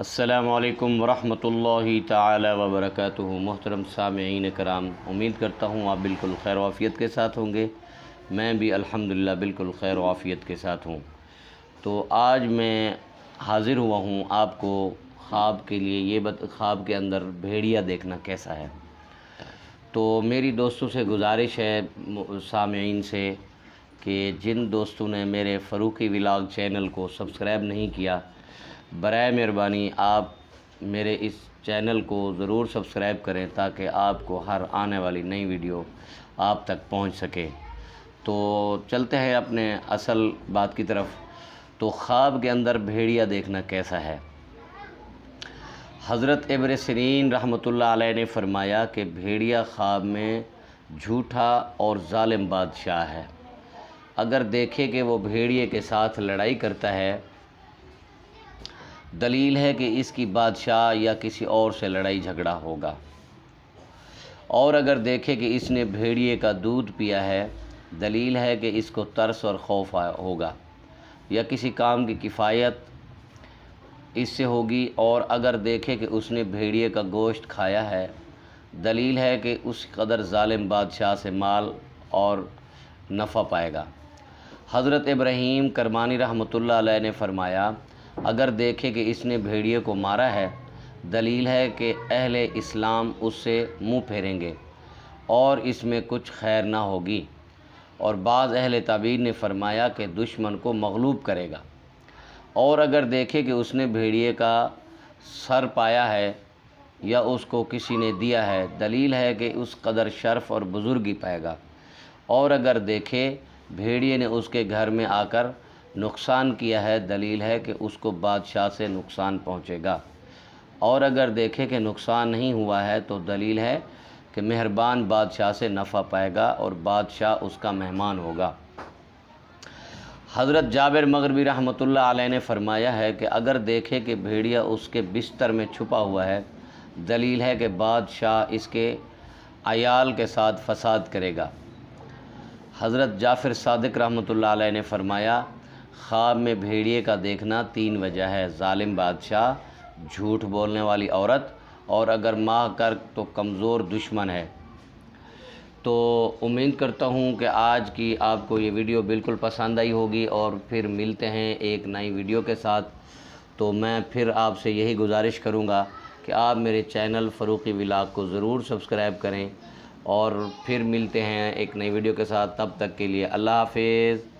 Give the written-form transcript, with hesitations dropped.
السلام علیکم ورحمۃ اللہ تعالی وبرکاتہ۔ محترم سامعین کرام، امید کرتا ہوں آپ بالکل خیر و عافیت کے ساتھ ہوں گے۔ میں بھی الحمدللہ بالکل خیر و عافیت کے ساتھ ہوں۔ تو آج میں حاضر ہوا ہوں آپ کو خواب کے لیے، خواب کے اندر بھیڑیا دیکھنا کیسا ہے۔ تو میری دوستوں سے گزارش ہے، سامعین سے، کہ جن دوستوں نے میرے فروقی ولاگ چینل کو سبسکرائب نہیں کیا، برائے مہربانی آپ میرے اس چینل کو ضرور سبسکرائب کریں تاکہ آپ کو ہر آنے والی نئی ویڈیو آپ تک پہنچ سکے۔ تو چلتے ہیں اپنے اصل بات کی طرف۔ تو خواب کے اندر بھیڑیا دیکھنا کیسا ہے۔ حضرت ابن سیرین رحمۃ اللہ علیہ نے فرمایا کہ بھیڑیا خواب میں جھوٹا اور ظالم بادشاہ ہے۔ اگر دیکھے کہ وہ بھیڑیے کے ساتھ لڑائی کرتا ہے، دلیل ہے کہ اس کی بادشاہ یا کسی اور سے لڑائی جھگڑا ہوگا۔ اور اگر دیکھے کہ اس نے بھیڑیے کا دودھ پیا ہے، دلیل ہے کہ اس کو ترس اور خوف ہوگا یا کسی کام کی کفایت اس سے ہوگی۔ اور اگر دیکھے کہ اس نے بھیڑیے کا گوشت کھایا ہے، دلیل ہے کہ اس قدر ظالم بادشاہ سے مال اور نفع پائے گا۔ حضرت ابراہیم کرمانی رحمۃ اللہ علیہ نے فرمایا، اگر دیکھے کہ اس نے بھیڑیے کو مارا ہے، دلیل ہے کہ اہل اسلام اس سے منہ پھیریں گے اور اس میں کچھ خیر نہ ہوگی۔ اور بعض اہل تعبیر نے فرمایا کہ دشمن کو مغلوب کرے گا۔ اور اگر دیکھے کہ اس نے بھیڑیے کا سر پایا ہے یا اس کو کسی نے دیا ہے، دلیل ہے کہ اس قدر شرف اور بزرگی پائے گا۔ اور اگر دیکھے بھیڑیے نے اس کے گھر میں آ کر نقصان کیا ہے، دلیل ہے کہ اس کو بادشاہ سے نقصان پہنچے گا۔ اور اگر دیکھے کہ نقصان نہیں ہوا ہے، تو دلیل ہے کہ مہربان بادشاہ سے نفع پائے گا اور بادشاہ اس کا مہمان ہوگا۔ حضرت جابر مغربی رحمۃ اللہ علیہ نے فرمایا ہے کہ اگر دیکھے کہ بھیڑیا اس کے بستر میں چھپا ہوا ہے، دلیل ہے کہ بادشاہ اس کے عیال کے ساتھ فساد کرے گا۔ حضرت جعفر صادق رحمۃ اللہ علیہ نے فرمایا، خواب میں بھیڑیے کا دیکھنا 3 وجہ ہے: ظالم بادشاہ، جھوٹ بولنے والی عورت، اور اگر ماہ کر تو کمزور دشمن ہے۔ تو امید کرتا ہوں کہ آج کی آپ کو یہ ویڈیو بالکل پسند آئی ہوگی، اور پھر ملتے ہیں ایک نئی ویڈیو کے ساتھ۔ تو میں پھر آپ سے یہی گزارش کروں گا کہ آپ میرے چینل فروقی ولاگ کو ضرور سبسکرائب کریں، اور پھر ملتے ہیں ایک نئی ویڈیو کے ساتھ۔ تب تک کے لیے اللہ حافظ۔